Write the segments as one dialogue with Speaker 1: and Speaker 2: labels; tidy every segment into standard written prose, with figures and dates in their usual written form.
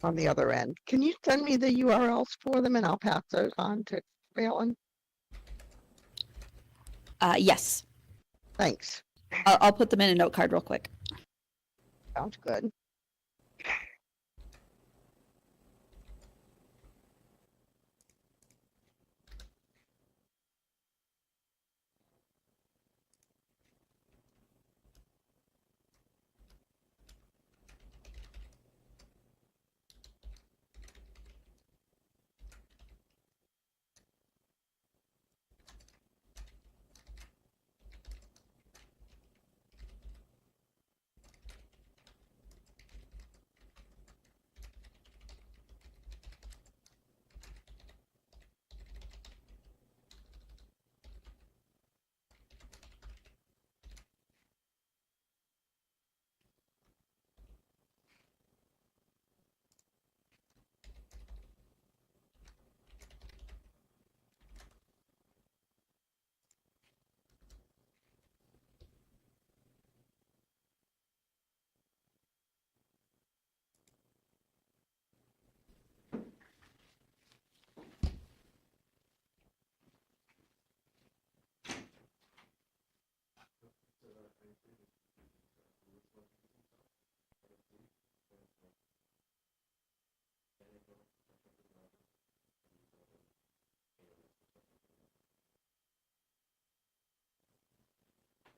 Speaker 1: on the other end. Can you send me the URLs for them and I'll pass those on to Valen?
Speaker 2: Yes.
Speaker 1: Thanks.
Speaker 2: I'll put them in a note card real quick.
Speaker 1: Sounds good.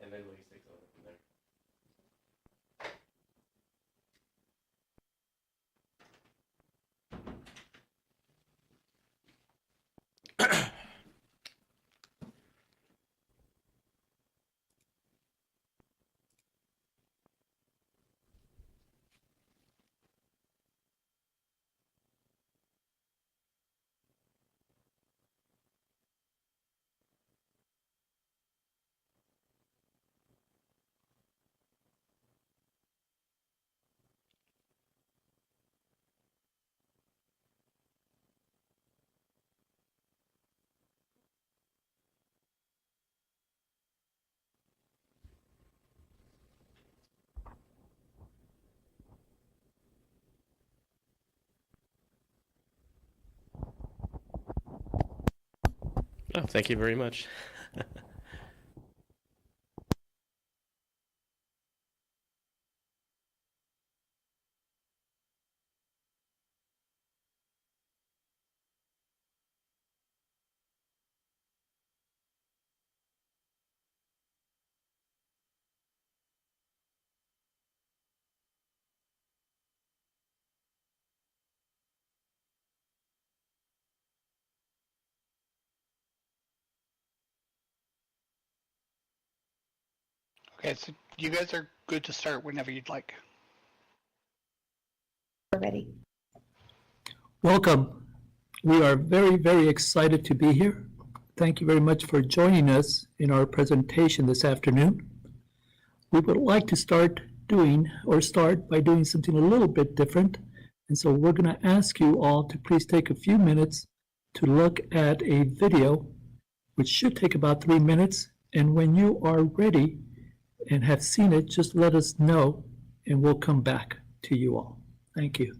Speaker 3: And then Louise takes over from there. Oh, thank you very much.
Speaker 4: Okay, so you guys are good to start whenever you'd like.
Speaker 5: We're ready.
Speaker 6: Welcome. We are very, very excited to be here. Thank you very much for joining us in our presentation this afternoon. We would like to start by doing something a little bit different. And so we're going to ask you all to please take a few minutes to look at a video, which should take about 3 minutes. And when you are ready and have seen it, just let us know and we'll come back to you all. Thank you.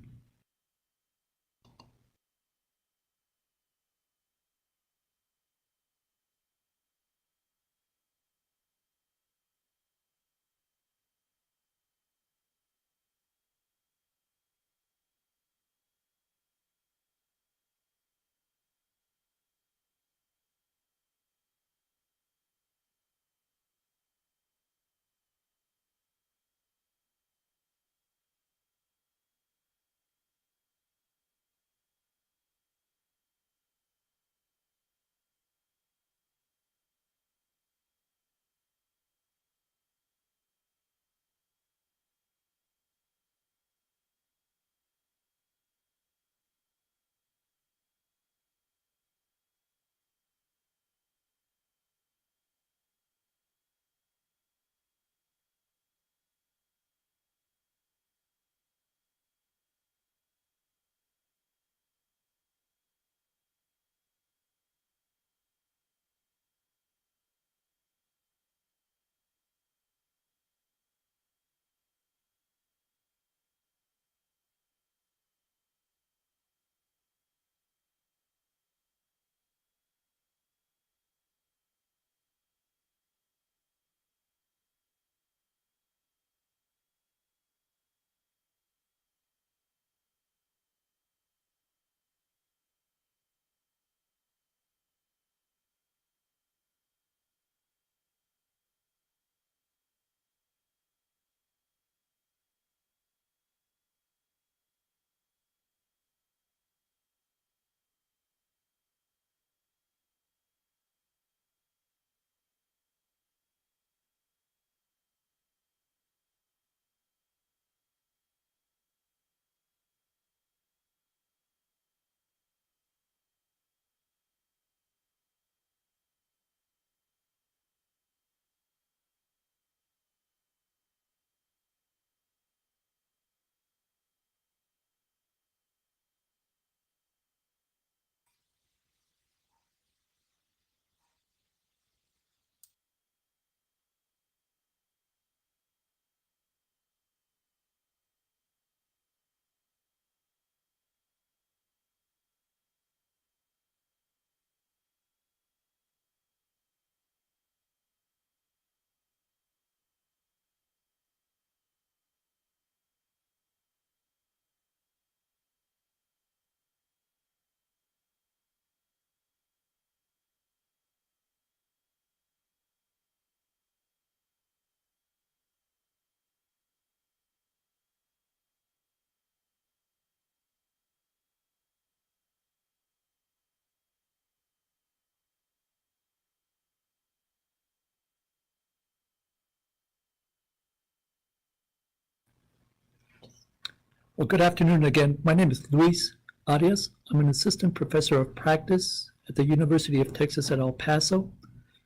Speaker 6: Well, good afternoon again. My name is Luis Arias. I'm an assistant professor of practice at the University of Texas at El Paso.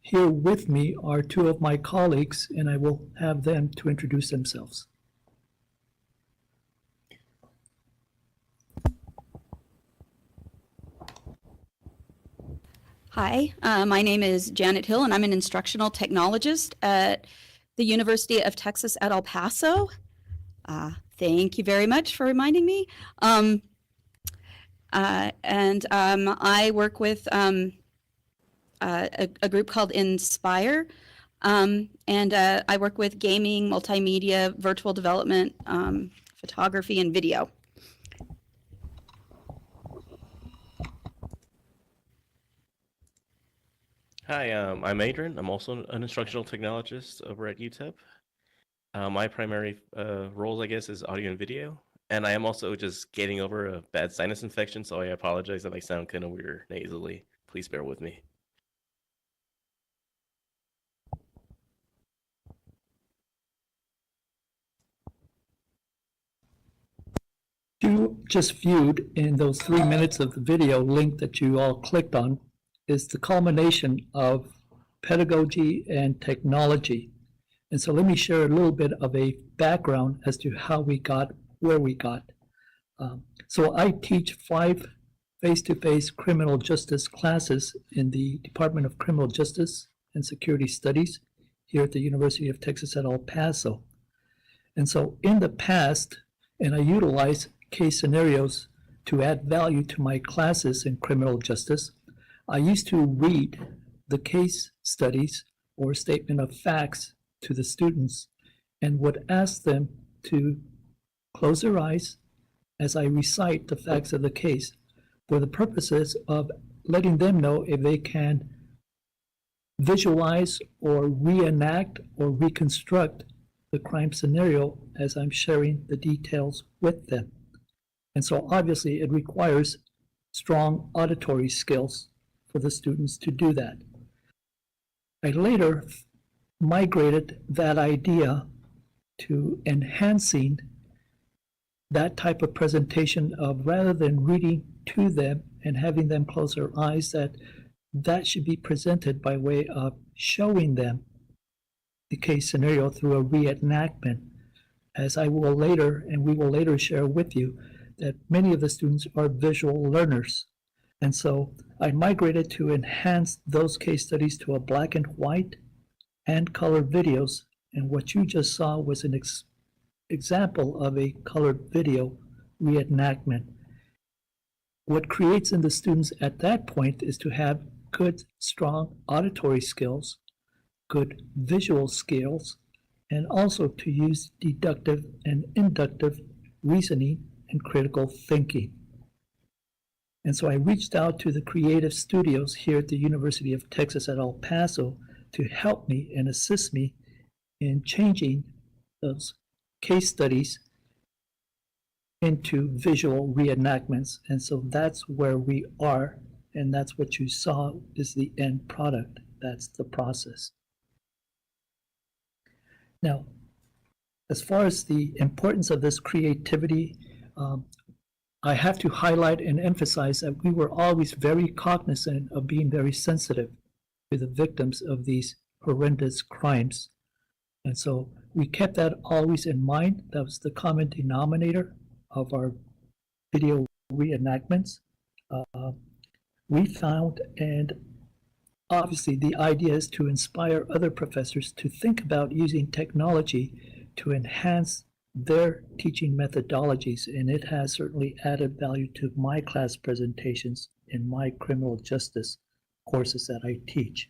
Speaker 6: Here with me are two of my colleagues, and I will have them to introduce themselves.
Speaker 2: Hi, my name is Janet Hill, and I'm an instructional technologist at the University of Texas at El Paso. Thank you very much for reminding me. I work with a group called Inspire, and I work with gaming, multimedia, virtual development, photography, and video.
Speaker 3: Hi, I'm Adrian. I'm also an instructional technologist over at UTEP. My primary roles, I guess, is audio and video. And I am also just getting over a bad sinus infection, so I apologize if I sound kind of weird nasally. Please bear with me.
Speaker 6: You just viewed in those 3 minutes of the video link that you all clicked on is the culmination of pedagogy and technology. And so let me share a little bit of a background as to how we got where we got. So I teach 5 face-to-face criminal justice classes in the Department of Criminal Justice and Security Studies here at the University of Texas at El Paso. And so in the past, and I utilize case scenarios to add value to my classes in criminal justice, I used to read the case studies or statement of facts to the students and would ask them to close their eyes as I recite the facts of the case for the purposes of letting them know if they can visualize or reenact or reconstruct the crime scenario as I'm sharing the details with them. And so obviously it requires strong auditory skills for the students to do that. I later migrated that idea to enhancing that type of presentation of rather than reading to them and having them close their eyes, that should be presented by way of showing them the case scenario through a reenactment, as I will later, and we will later share with you, that many of the students are visual learners. And so I migrated to enhance those case studies to a black and white and color videos. And what you just saw was an example of a colored video reenactment. What creates in the students at that point is to have good, strong auditory skills, good visual skills, and also to use deductive and inductive reasoning and critical thinking. And so I reached out to the creative studios here at the University of Texas at El Paso to help me and assist me in changing those case studies into visual reenactments. And so that's where we are, and that's what you saw is the end product. That's the process. Now, as far as the importance of this creativity, I have to highlight and emphasize that we were always very cognizant of being very sensitive to the victims of these horrendous crimes. And so we kept that always in mind. That was the common denominator of our video reenactments. We found, and obviously the idea is to inspire other professors to think about using technology to enhance their teaching methodologies, and it has certainly added value to my class presentations in my criminal justice courses that I teach.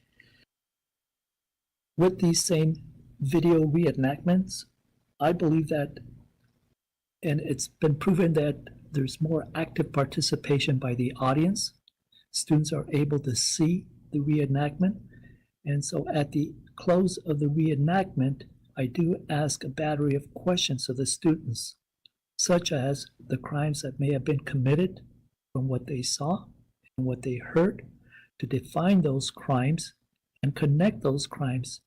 Speaker 6: With these same video reenactments, I believe that, and it's been proven that there's more active participation by the audience. Students are able to see the reenactment, and so at the close of the reenactment, I do ask a battery of questions of the students, such as the crimes that may have been committed from what they saw and what they heard, to define those crimes and connect those crimes.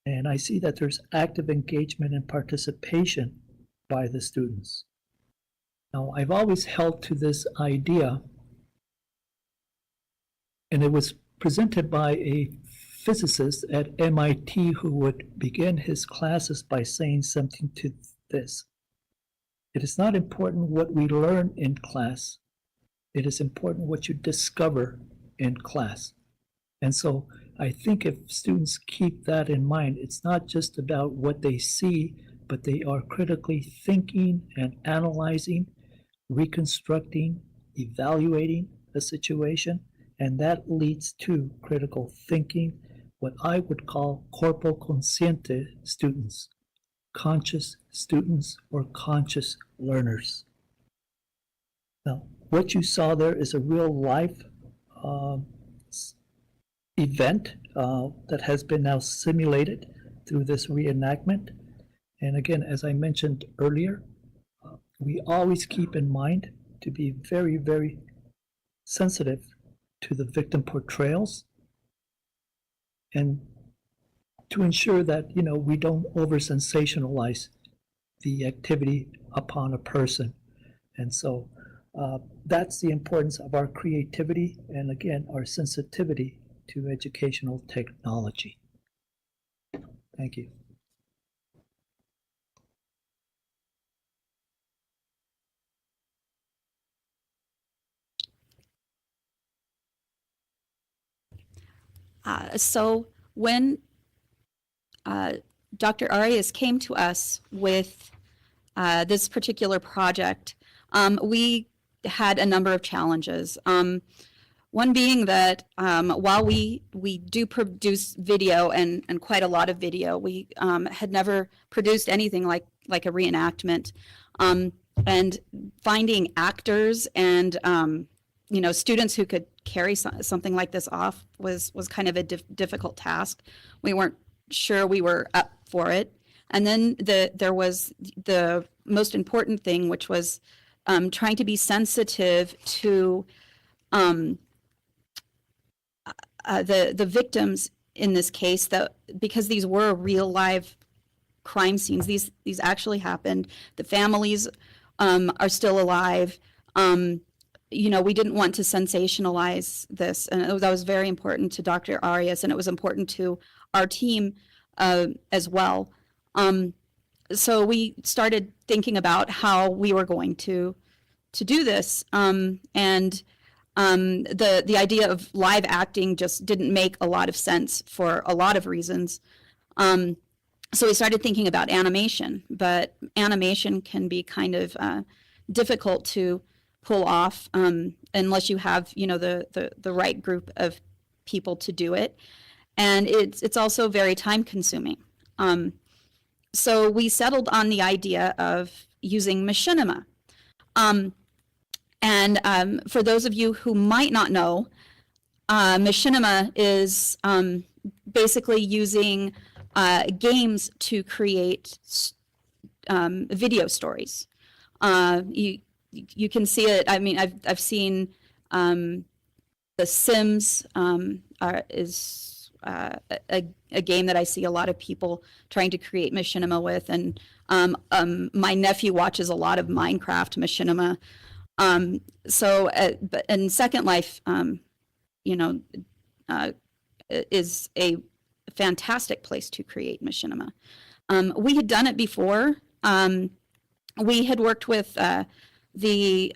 Speaker 6: And I see that there's active engagement and participation by the students. Now, I've always held to this idea, and it was presented by a physicist at MIT who would begin his classes by saying something to this. It is not important what we learn in class. It is important what you discover in class. And so I think if students keep that in mind, it's not just about what they see, but they are critically thinking and analyzing, reconstructing, evaluating the situation, and that leads to critical thinking, what I would call corpo consciente students, conscious students or conscious learners. Now, what you saw there is a real life event that has been now simulated through this reenactment. And again, as I mentioned earlier, we always keep in mind to be very, very sensitive to the victim portrayals and to ensure that, we don't over sensationalize the activity upon a person. And so that's the importance of our creativity and, again, our sensitivity to educational technology. Thank you.
Speaker 2: So when Dr. Arias came to us with this particular project, we had a number of challenges. One being that while we do produce video and quite a lot of video, we had never produced anything like a reenactment. And finding actors and students who could carry something like this off was kind of a difficult task. We weren't sure we were up for it. And then there was the most important thing, which was trying to be sensitive to the victims in this case, because these were real live crime scenes. These actually happened. The families are still alive. We didn't want to sensationalize this, and that was very important to Dr. Arias, and it was important to our team as well. So we started thinking about how we were going to do this, and the idea of live acting just didn't make a lot of sense for a lot of reasons. So we started thinking about animation, but animation can be kind of difficult to pull off unless you have the right group of people to do it, and it's also very time consuming. So we settled on the idea of using Machinima. And for those of you who might not know, Machinima is basically using games to create video stories. You can see it. I mean, I've seen The Sims is a game that I see a lot of people trying to create Machinima with, and my nephew watches a lot of Minecraft Machinima. But in Second Life, is a fantastic place to create Machinima. We had done it before. We had worked with the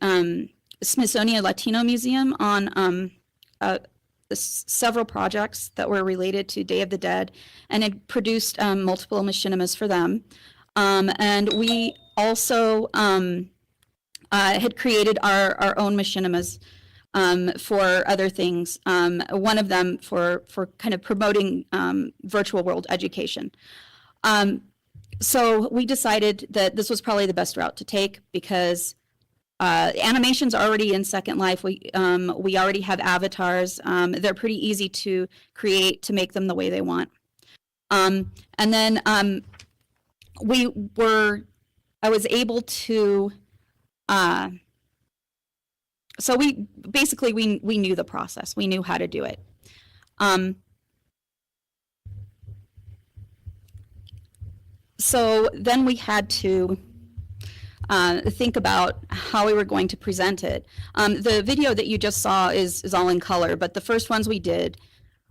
Speaker 2: Smithsonian Latino Museum on several projects that were related to Day of the Dead, and had produced multiple Machinimas for them. And we also had created our own Machinimas for other things. One of them for kind of promoting virtual world education. So we decided that this was probably the best route to take, because animation's already in Second Life. We already have avatars. They're pretty easy to create, to make them the way they want. And then I was able to, so we knew the process. We knew how to do it. So then we had to think about how we were going to present it. The video that you just saw is all in color, but the first ones we did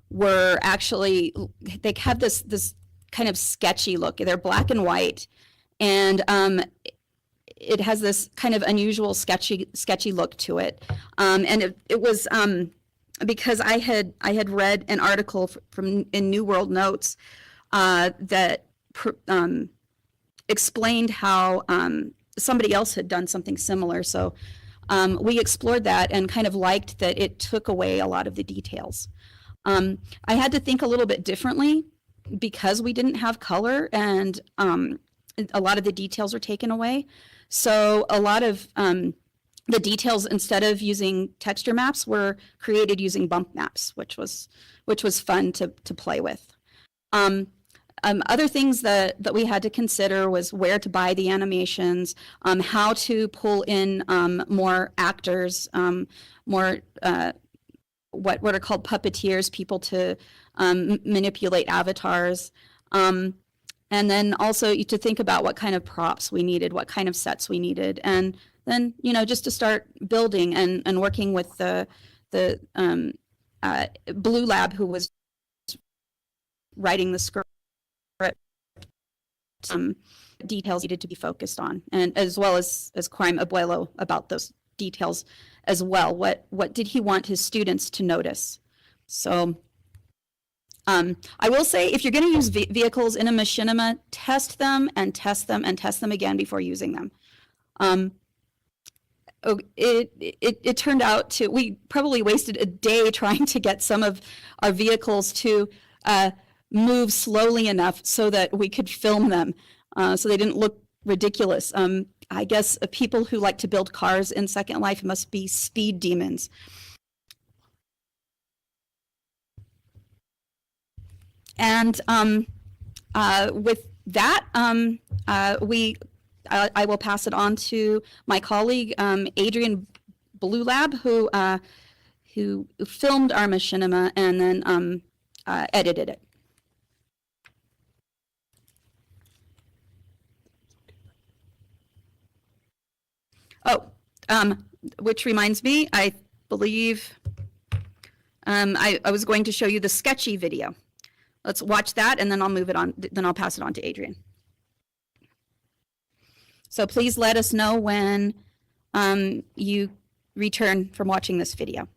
Speaker 2: were actually, they have this kind of sketchy look. They're black and white, and it has this kind of unusual sketchy look to it. And it was because I had read an article from in New World Notes that explained how somebody else had done something similar. So we explored that and kind of liked that it took away a lot of the details. I had to think a little bit differently because we didn't have color, and a lot of the details are taken away. So a lot of the details, instead of using texture maps, were created using bump maps, which was fun to play with. Other things that we had to consider was where to buy the animations, how to pull in more actors, more what are called puppeteers, people to manipulate avatars. And then also to think about what kind of props we needed, what kind of sets we needed. And then, just to start building and working with the Blue Lab, who was writing the script, some details needed to be focused on, and as well as CrimeAbuelo about those details as well. What did he want his students to notice? So I will say, if you're going to use vehicles in a machinima, test them and test them and test them again before using them. It turned out to, we probably wasted a day trying to get some of our vehicles to move slowly enough so that we could film them, so they didn't look ridiculous. I guess people who like to build cars in Second Life must be speed demons. And with that, I will pass it on to my colleague, Adrian Blue Lab, who filmed our machinima and then edited it. Oh, which reminds me, I believe I was going to show you the sketchy video. Let's watch that, and then I'll move it on. Then I'll pass it on to Adrian. So please let us know when you return from watching this video.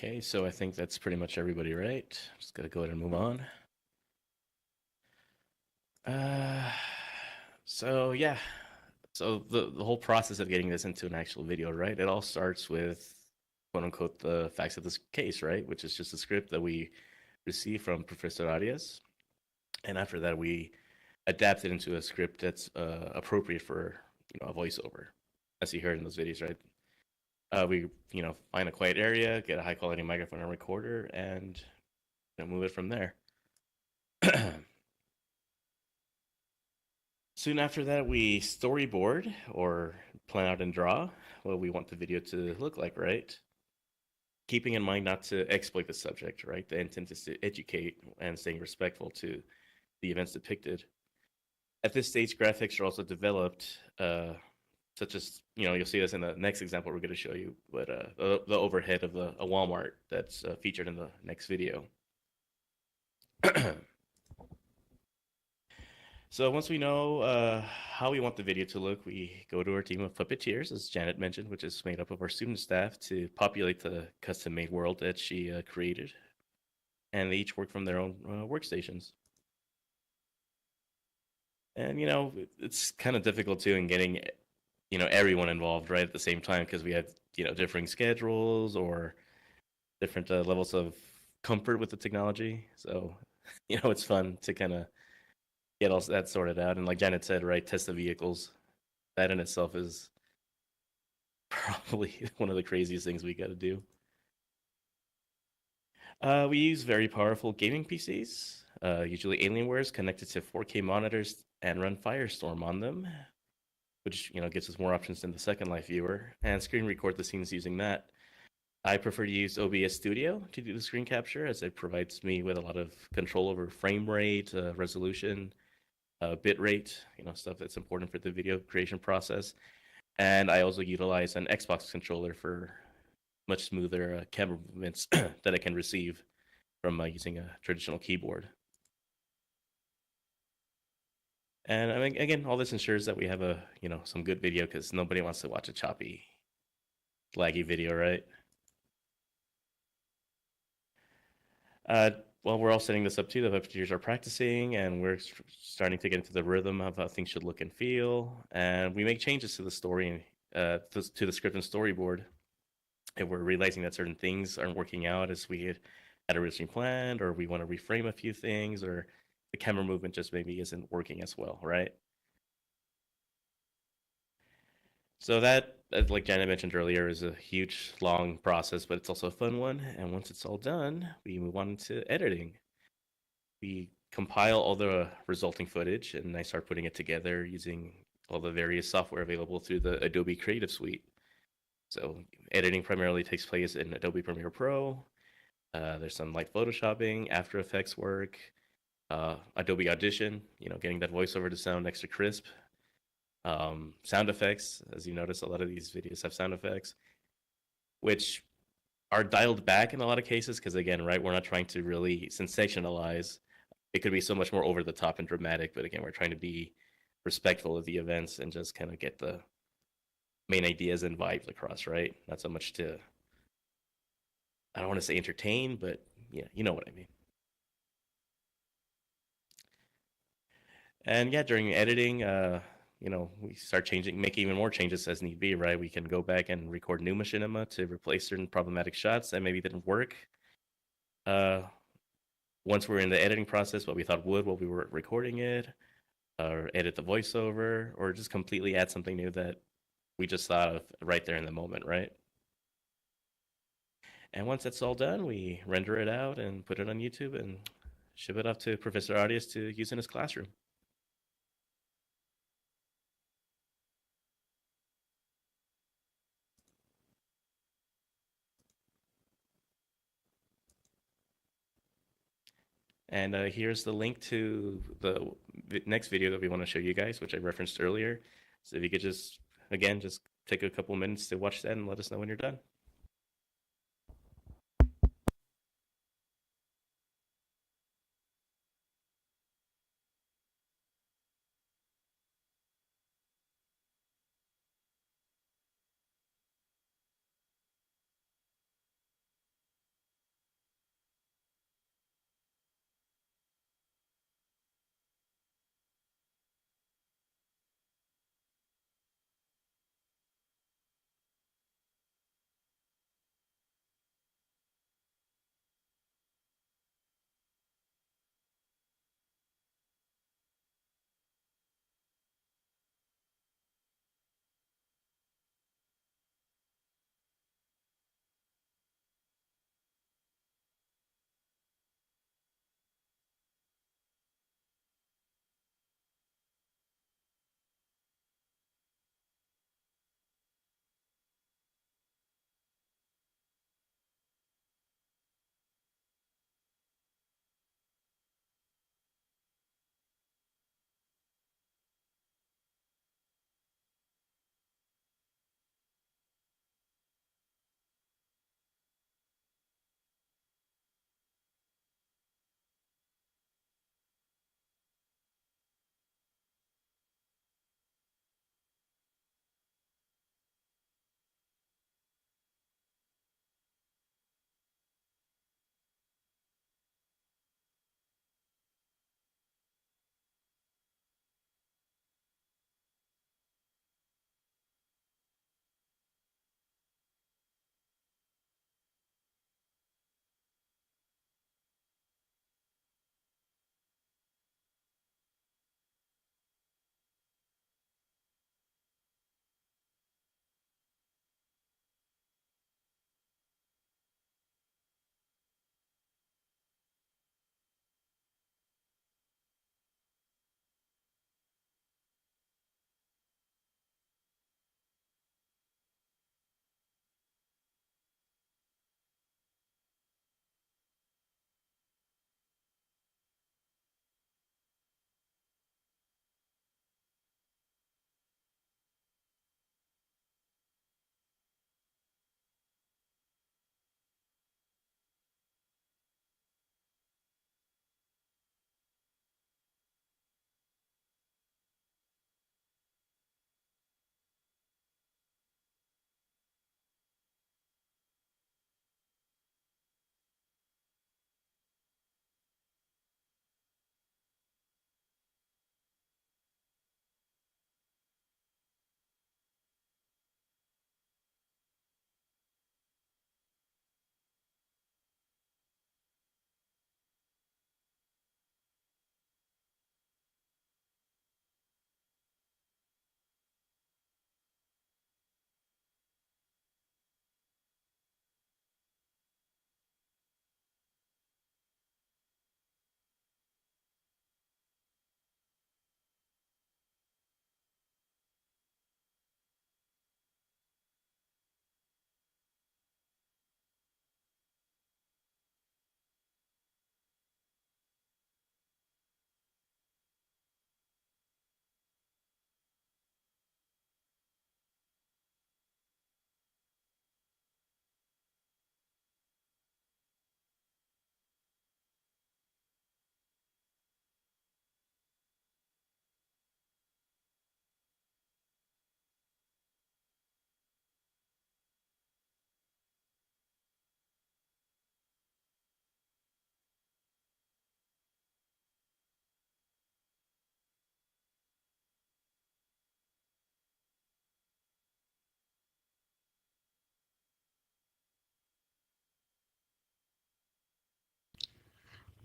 Speaker 3: Okay, so I think that's pretty much everybody, right? Just gotta go ahead and move on. So yeah, so the whole process of getting this into an actual video, right? It all starts with quote unquote the facts of this case, right? Which is just a script that we received from Professor Arias, and after that we adapt it into a script that's appropriate for a voiceover, as you heard in those videos, right? We find a quiet area, get a high quality microphone and recorder, and move it from there. Soon after that, we storyboard or plan out and draw what we want the video to look like, right? Keeping in mind not to exploit the subject, right? The intent is to educate and staying respectful to the events depicted. At this stage, graphics are also developed, such as, you'll see this in the next example we're going to show you, but the overhead of a Walmart that's featured in the next video. So once we know how we want the video to look, we go to our team of puppeteers, as Janet mentioned, which is made up of our student staff, to populate the custom-made world that she created. And they each work from their own workstations. And, it's kind of difficult, too, in getting, everyone involved right at the same time, because we have, differing schedules or different levels of comfort with the technology. So, it's fun to kind of get all that sorted out. And like Janet said, right, test the vehicles. That in itself is probably one of the craziest things we got to do. We use very powerful gaming PCs, usually Alienwares connected to 4K monitors and run Firestorm on them, which gives us more options than the Second Life viewer, and screen record the scenes using that. I prefer to use OBS Studio to do the screen capture, as it provides me with a lot of control over frame rate, resolution, bit rate, stuff that's important for the video creation process. And I also utilize an Xbox controller for much smoother camera movements that I can receive from using a traditional keyboard. And I mean, again, all this ensures that we have some good video, because nobody wants to watch a choppy, laggy video, right? Well, we're all setting this up too. The puppeteers are practicing, and we're starting to get into the rhythm of how things should look and feel. And we make changes to the story, to the script and storyboard, if we're realizing that certain things aren't working out as we had originally planned, or we want to reframe a few things, or the camera movement just maybe isn't working as well, right? So that, like Janet mentioned earlier, is a huge, long process, but it's also a fun one. And once it's all done, we move on to editing. We compile all the resulting footage, and I start putting it together using all the various software available through the Adobe Creative Suite. So editing primarily takes place in Adobe Premiere Pro. There's some light photoshopping, After Effects work, Adobe Audition, getting that voiceover to sound extra crisp. Sound effects, as you notice, a lot of these videos have sound effects, which are dialed back in a lot of cases, because again, right, we're not trying to really sensationalize. It could be so much more over the top and dramatic, but again, we're trying to be respectful of the events and just kind of get the main ideas and vibes across, right? Not so much to, I don't want to say entertain, but yeah, you know what I mean. And yeah, during editing, we start making even more changes as need be, right? We can go back and record new Machinima to replace certain problematic shots that maybe didn't work. Once we're in the editing process, what we thought would while we were recording it, or edit the voiceover, or just completely add something new that we just thought of right there in the moment, right? And once that's all done, we render it out and put it on YouTube and ship it off to Professor Arias to use in his classroom. And here's the link to the next video that we want to show you guys, which I referenced earlier. So if you could just take a couple minutes to watch that and let us know when you're done.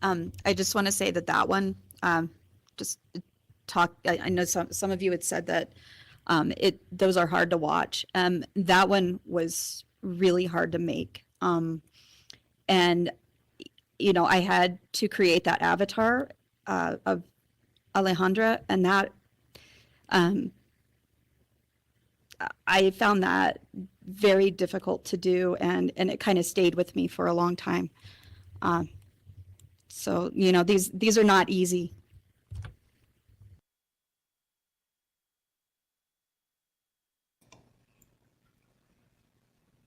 Speaker 2: I just want to say that that one, just I know some of you had said that those are hard to watch. That one was really hard to make. And, you know, I had to create that avatar of Alejandra, and that, I found that very difficult to do, and it kind of stayed with me for a long time. So, you know, these are not easy.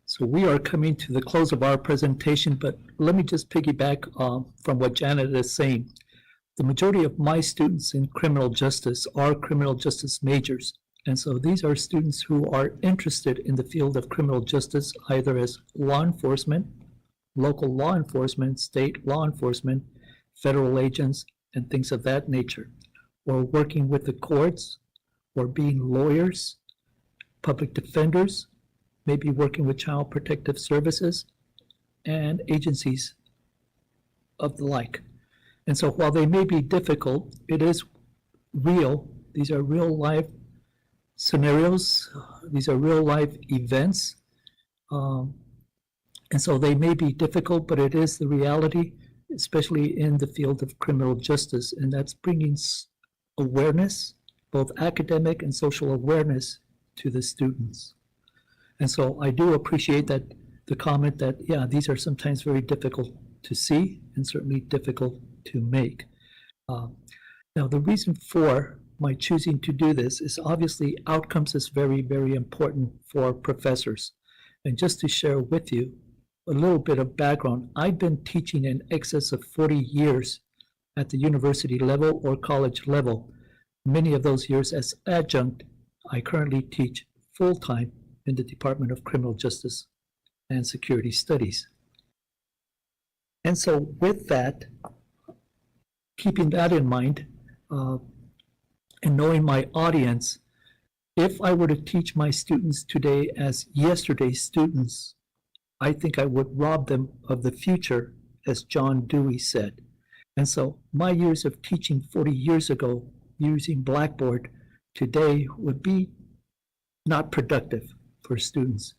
Speaker 6: So we are coming to the close of our presentation, but let me just piggyback from what Janet is saying. The majority of my students in criminal justice are criminal justice majors. And so these are students who are interested in the field of criminal justice, either as law enforcement, local law enforcement, state law enforcement, federal agents, and things of that nature, or working with the courts, or being lawyers, public defenders, maybe working with child protective services and agencies of the like. And so while they may be difficult, it is real. These are real life scenarios. These are real life events. And so they may be difficult, but it is the reality, especially in the field of criminal justice. And that's bringing awareness, both academic and social awareness, to the students. And so I do appreciate that the comment that, yeah, these are sometimes very difficult to see and certainly difficult to make. Now, the reason for my choosing to do this is obviously outcomes is very, very important for professors. And just to share with you a little bit of background, I've been teaching in excess of 40 years at the university level or college level. Many of those years as adjunct. I currently teach full-time in the Department of Criminal Justice and Security Studies. And so with that, keeping that in mind, and knowing my audience, if I were to teach my students today as yesterday's students, I think I would rob them of the future, as John Dewey said. And so my years of teaching 40 years ago using Blackboard today would be not productive for students.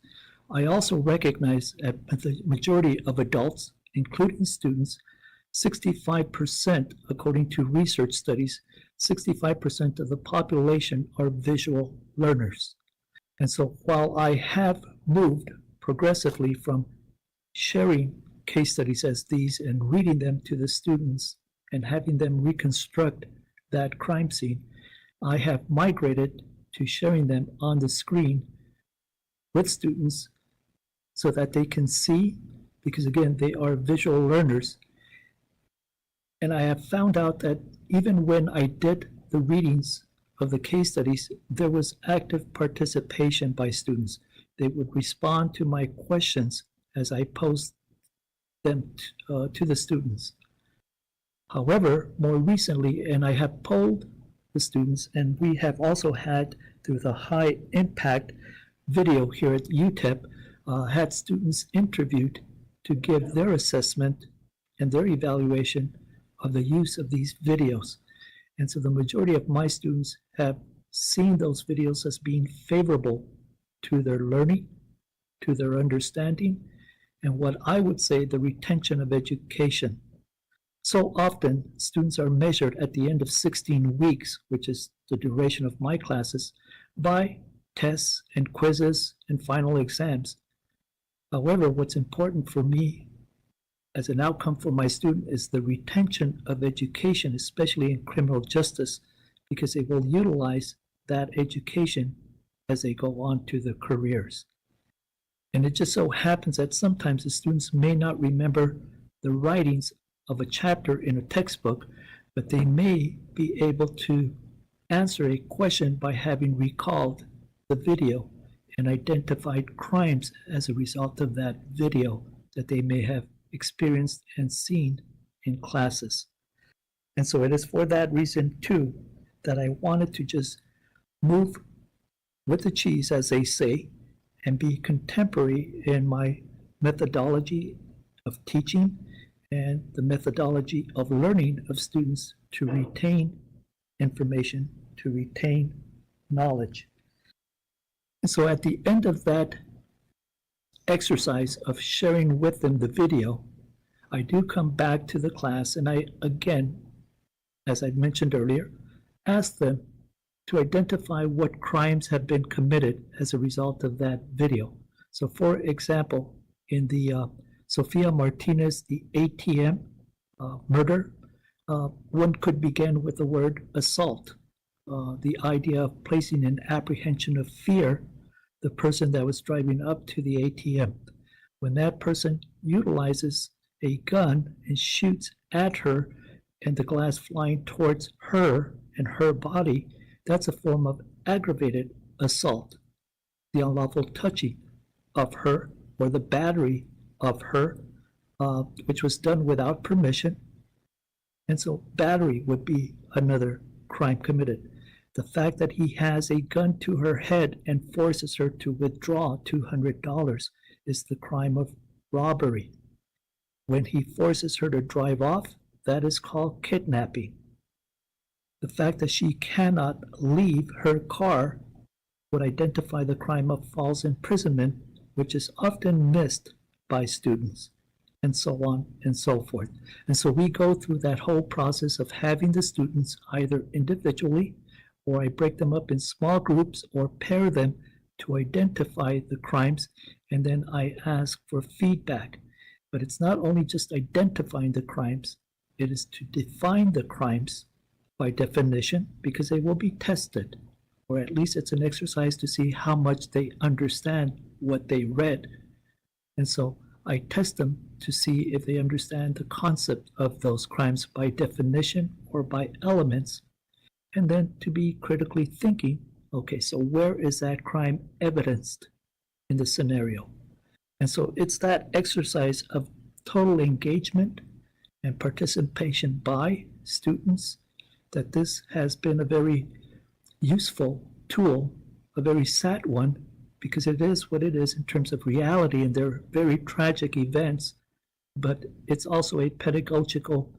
Speaker 6: I also recognize that the majority of adults, including students, 65%, according to research studies, 65% of the population are visual learners. And so while I have moved progressively from sharing case studies as these and reading them to the students and having them reconstruct that crime scene, I have migrated to sharing them on the screen with students so that they can see, because again, they are visual learners. And I have found out that even when I did the readings of the case studies, there was active participation by students. They would respond to my questions as I posed them to the students. However, more recently, and I have polled the students, and we have also had, through the high impact video here at UTEP, had students interviewed to give their assessment and their evaluation of the use of these videos. And so the majority of my students have seen those videos as being favorable to their learning, to their understanding, and what I would say the retention of education. So often, students are measured at the end of 16 weeks, which is the duration of my classes, by tests and quizzes and final exams. However, what's important for me as an outcome for my student is the retention of education, especially in criminal justice, because they will utilize that education as they go on to their careers. And it just so happens that sometimes the students may not remember the writings of a chapter in a textbook, but they may be able to answer a question by having recalled the video and identified crimes as a result of that video that they may have experienced and seen in classes. And so it is for that reason too that I wanted to just move with the cheese, as they say, and be contemporary in my methodology of teaching and the methodology of learning of students to retain information, to retain knowledge. And so at the end of that exercise of sharing with them the video, I do come back to the class and I, again, as I mentioned earlier, ask them to identify what crimes have been committed as a result of that video. So for example, in the Sofia Martinez, the ATM murder, one could begin with the word assault. The idea of placing in apprehension of fear the person that was driving up to the ATM. When that person utilizes a gun and shoots at her and the glass flying towards her and her body, that's a form of aggravated assault. The unlawful touching of her or the battery of her, which was done without permission. And so battery would be another crime committed. The fact that he has a gun to her head and forces her to withdraw $200 is the crime of robbery. When he forces her to drive off, that is called kidnapping. The fact that she cannot leave her car would identify the crime of false imprisonment, which is often missed by students, and so on and so forth. And so we go through that whole process of having the students either individually, or I break them up in small groups or pair them to identify the crimes, and then I ask for feedback. But it's not only just identifying the crimes, it is to define the crimes by definition, because they will be tested, or at least it's an exercise to see how much they understand what they read. And so I test them to see if they understand the concept of those crimes by definition or by elements, and then to be critically thinking, okay, so where is that crime evidenced in the scenario? And so it's that exercise of total engagement and participation by students that this has been a very useful tool, a very sad one, because it is what it is in terms of reality, and they're very tragic events, but it's also a pedagogical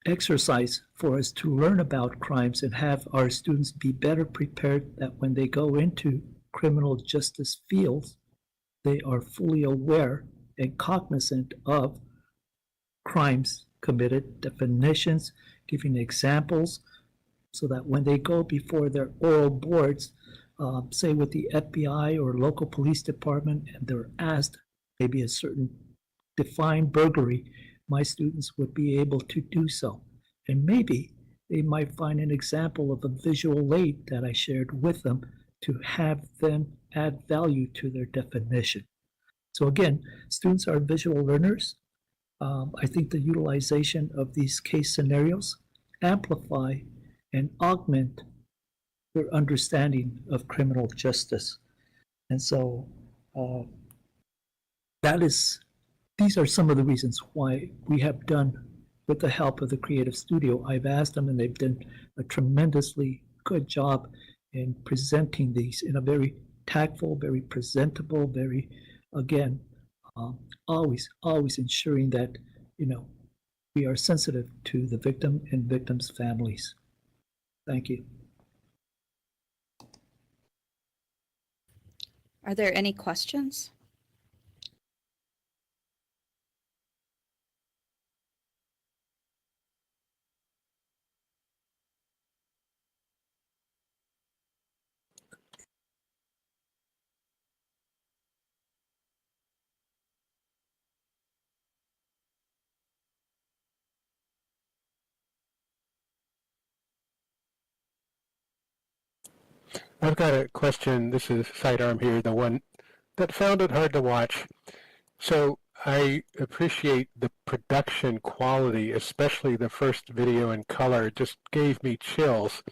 Speaker 6: exercise for us to learn about crimes and have our students be better prepared that when they go into criminal justice fields, they are fully aware and cognizant of crimes committed, definitions, giving examples, so that when they go before their oral boards, say with the FBI or local police department, and they're asked maybe a certain defined burglary, my students would be able to do so. And maybe they might find an example of a visual aid that I shared with them to have them add value to their definition. So again, students are visual learners. I think the utilization of these case scenarios amplify and augment their understanding of criminal justice. And so these are some of the reasons why we have done, with the help of the Creative Studio, I've asked them, and they've done a tremendously good job in presenting these in a very tactful, very presentable, very, again, always ensuring that, we are sensitive to the victim and victims' families. Thank you.
Speaker 2: Are there any questions?
Speaker 5: I've got a question. This is Sidearm here, the one that found it hard to watch. So I appreciate the production quality, especially the first video in color. It just gave me chills.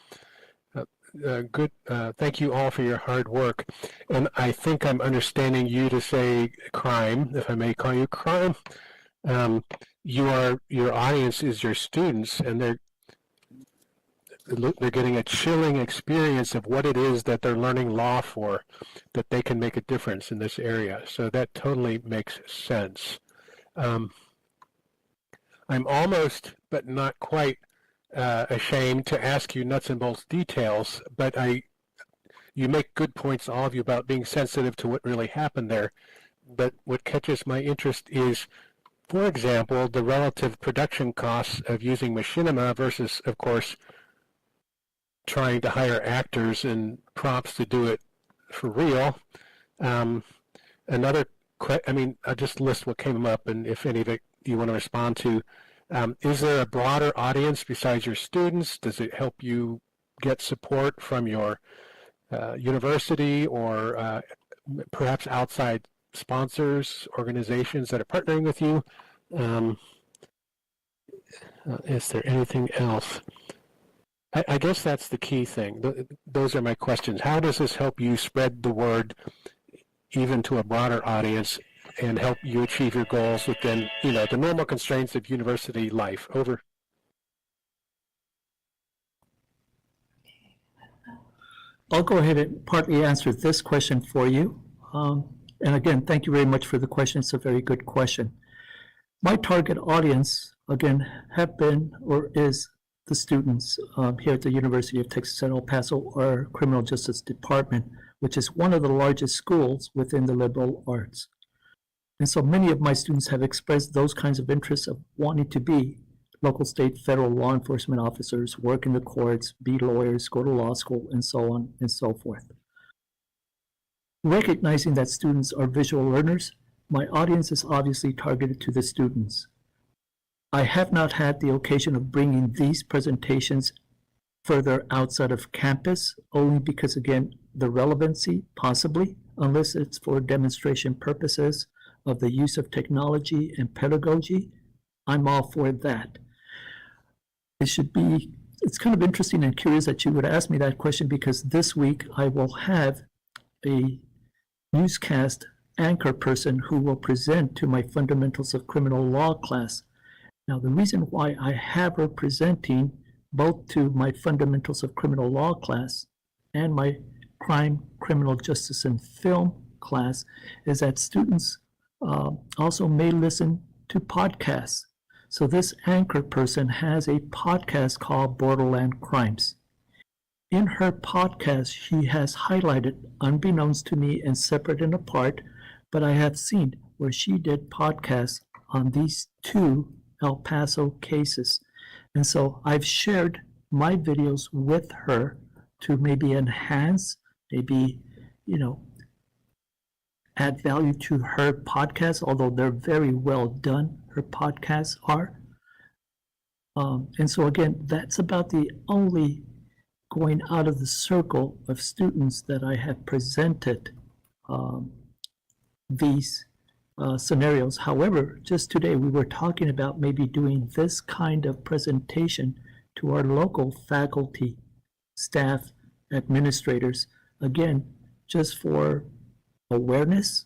Speaker 5: Good. Thank you all for your hard work. And I think I'm understanding you to say crime, if I may call you crime. Your audience is your students, and they're getting a chilling experience of what it is that they're learning law for, that they can make a difference in this area. So that totally makes sense. I'm almost, but not quite, ashamed to ask you nuts and bolts details, but you make good points, all of you, about being sensitive to what really happened there. But what catches my interest is, for example, the relative production costs of using Machinima versus, of course, trying to hire actors and props to do it for real. I'll just list what came up, and if any of it you want to respond to. Is there a broader audience besides your students? Does it help you get support from your university or perhaps outside sponsors, organizations that are partnering with you? Is there anything else? I guess that's the key thing. Those are my questions. How does this help you spread the word even to a broader audience and help you achieve your goals within, the normal constraints of university life? Over.
Speaker 6: I'll go ahead and partly answer this question for you. And again, thank you very much for the question. It's a very good question. My target audience, again, have been or is the students here at the University of Texas at El Paso, our Criminal Justice Department, which is one of the largest schools within the liberal arts. And so many of my students have expressed those kinds of interests of wanting to be local, state, federal law enforcement officers, work in the courts, be lawyers, go to law school, and so on and so forth. Recognizing that students are visual learners, my audience is obviously targeted to the students. I have not had the occasion of bringing these presentations further outside of campus, only because, again, the relevancy, possibly, unless it's for demonstration purposes of the use of technology and pedagogy, I'm all for that. It's kind of interesting and curious that you would ask me that question, because this week I will have a newscast anchor person who will present to my Fundamentals of Criminal Law class. Now, the reason why I have her presenting both to my Fundamentals of Criminal Law class and my Crime, Criminal Justice, and Film class is that students also may listen to podcasts. So this anchor person has a podcast called Borderland Crimes. In her podcast, she has highlighted, unbeknownst to me and separate and apart, but I have seen where she did podcasts on these two El Paso cases. And so I've shared my videos with her to maybe enhance, maybe, add value to her podcast, although they're very well done, her podcasts are. And so again, that's about the only going out of the circle of students that I have presented these scenarios. However, just today we were talking about maybe doing this kind of presentation to our local faculty, staff, administrators, again, just for awareness,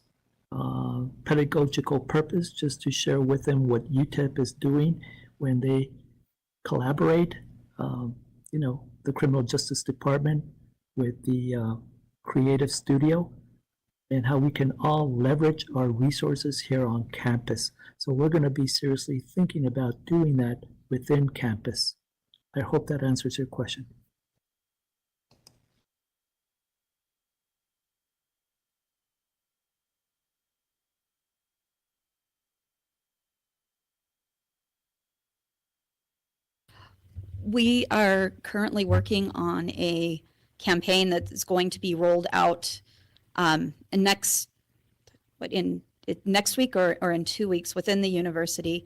Speaker 6: pedagogical purpose, just to share with them what UTEP is doing when they collaborate, the Criminal Justice Department with the Creative Studio, and how we can all leverage our resources here on campus. So we're going to be seriously thinking about doing that within campus. I hope that answers your question.
Speaker 2: We are currently working on a campaign that is going to be rolled out next week or in 2 weeks within the university,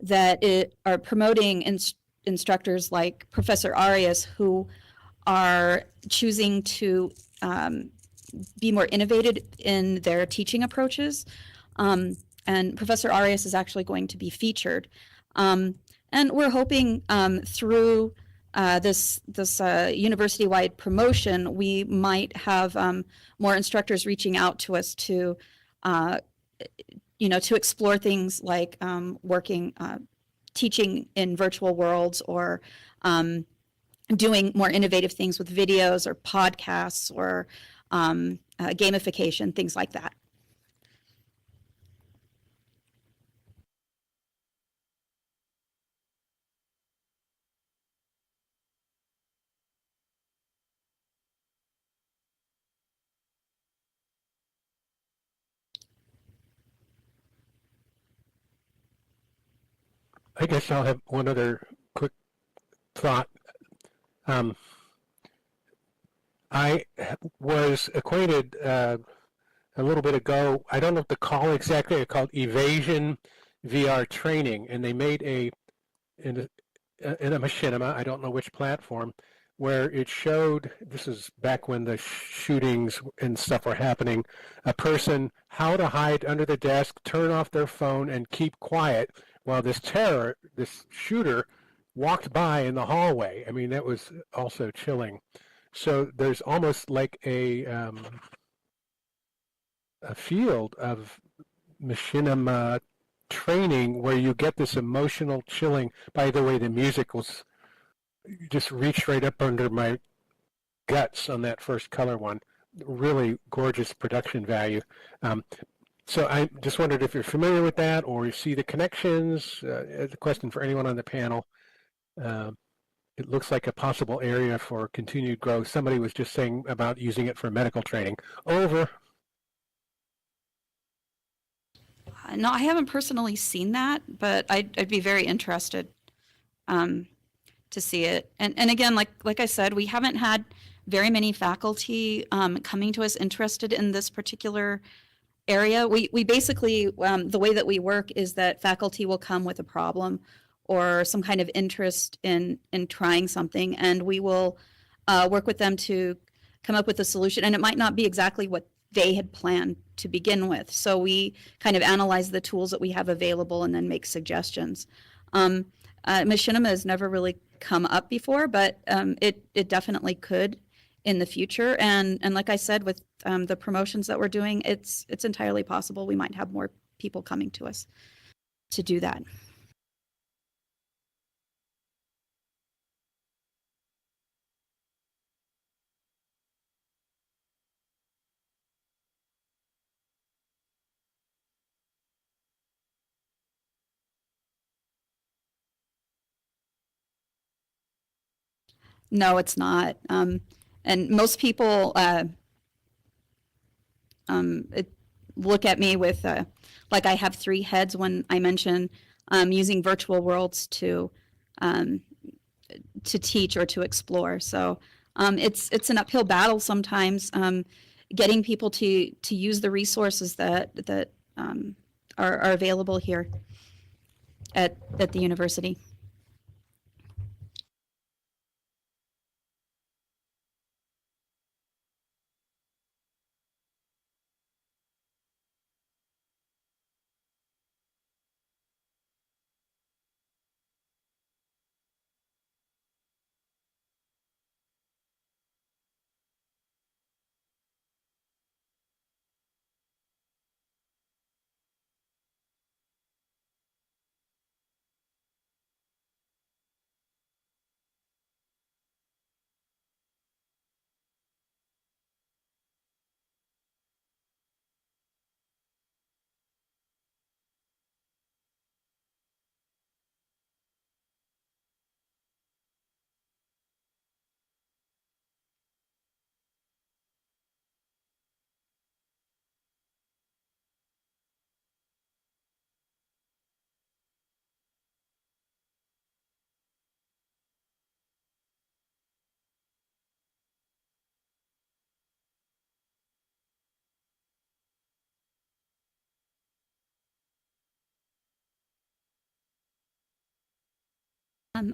Speaker 2: that are promoting instructors like Professor Arias, who are choosing to be more innovative in their teaching approaches. And Professor Arias is actually going to be featured. And we're hoping through this university-wide promotion, we might have more instructors reaching out to us to, to explore things like teaching in virtual worlds, or doing more innovative things with videos or podcasts or gamification, things like that.
Speaker 5: I guess I'll have one other quick thought. I was acquainted a little bit ago, I don't know if the call exactly, it's called Evasion VR Training, and they made in a Machinima, I don't know which platform, where it showed, this is back when the shootings and stuff were happening, a person how to hide under the desk, turn off their phone, and keep quiet while this shooter walked by in the hallway. I mean, that was also chilling. So there's almost like a field of machinima training where you get this emotional chilling. By the way, the music was just reached right up under my guts on that first color one. Really gorgeous production value. So I just wondered if you're familiar with that or you see the connections. A question for anyone on the panel. It looks like a possible area for continued growth. Somebody was just saying about using it for medical training. Over.
Speaker 2: No, I haven't personally seen that, but I'd be very interested to see it. And again, like I said, we haven't had very many faculty coming to us interested in this particular area. We basically, the way that we work is that faculty will come with a problem or some kind of interest in trying something, and we will work with them to come up with a solution. And it might not be exactly what they had planned to begin with. So we kind of analyze the tools that we have available and then make suggestions. Machinima has never really come up before, but it definitely could in the future. And like I said, with the promotions that we're doing, it's entirely possible we might have more people coming to us to do that. No, it's not. And most people look at me with like I have three heads when I mention using virtual worlds to teach or to explore. So it's an uphill battle sometimes getting people to use the resources that are available here at the university.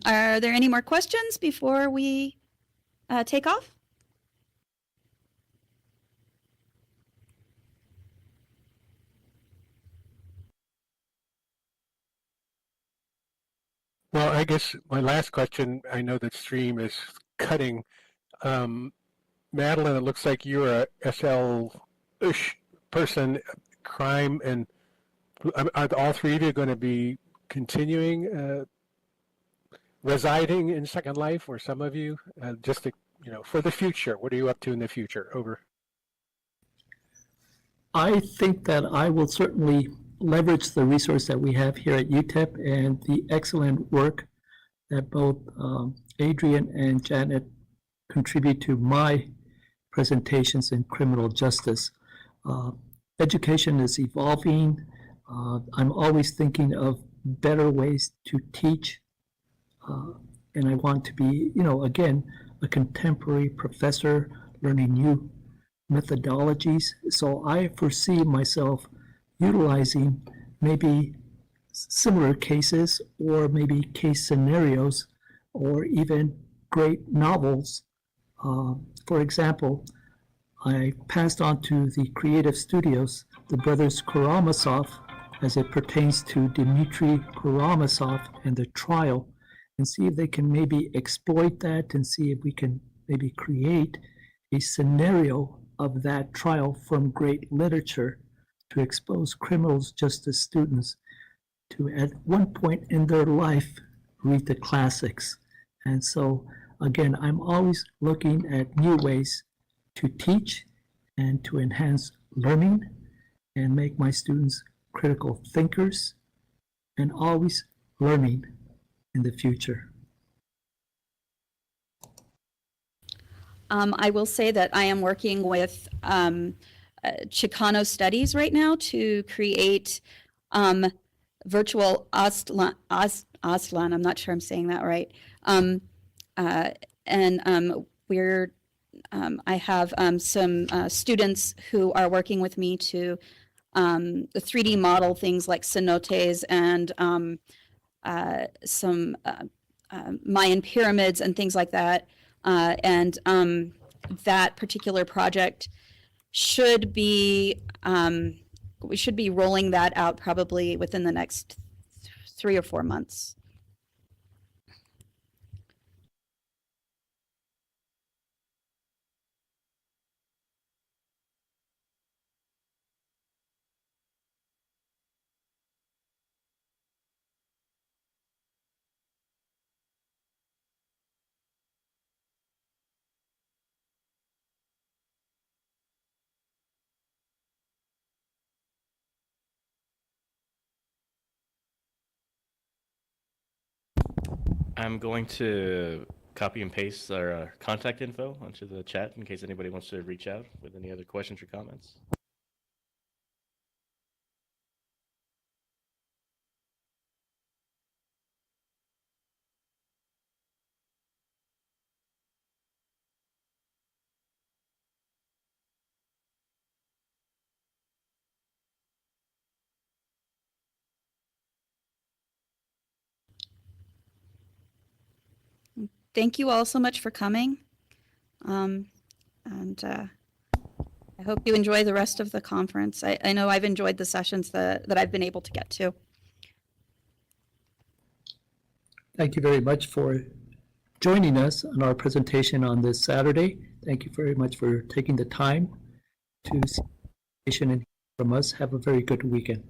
Speaker 2: Are there any more questions before we take off?
Speaker 5: Well, I guess my last question, I know that stream is cutting. Madeline, it looks like you're a SL-ish person, crime, and are all three of you going to be continuing residing in Second Life, or some of you, just to, for the future? What are you up to in the future? Over.
Speaker 6: I think that I will certainly leverage the resource that we have here at UTEP and the excellent work that both Adrian and Janet contribute to my presentations in criminal justice. Education is evolving. I'm always thinking of better ways to teach. And I want to be, again, a contemporary professor learning new methodologies. So I foresee myself utilizing maybe similar cases or maybe case scenarios or even great novels. For example, I passed on to the creative studios the brothers Karamazov as it pertains to Dmitry Karamazov and the trial, and see if they can maybe exploit that and see if we can maybe create a scenario of that trial from great literature to expose criminals justice students to, at one point in their life, read the classics. And so, again, I'm always looking at new ways to teach and to enhance learning and make my students critical thinkers and always learning in the future.
Speaker 2: I will say that I am working with Chicano Studies right now to create virtual Aztlan. I'm not sure I'm saying that right. I have some students who are working with me to 3D model things like cenotes and some Mayan pyramids and things like that. That particular project should be, we should be rolling that out probably within the next 3 or 4 months.
Speaker 3: I'm going to copy and paste our contact info onto the chat in case anybody wants to reach out with any other questions or comments.
Speaker 2: Thank you all so much for coming. I hope you enjoy the rest of the conference. I know I've enjoyed the sessions that I've been able to get to.
Speaker 6: Thank you very much for joining us on our presentation on this Saturday. Thank you very much for taking the time to see and hear from us. Have a very good weekend.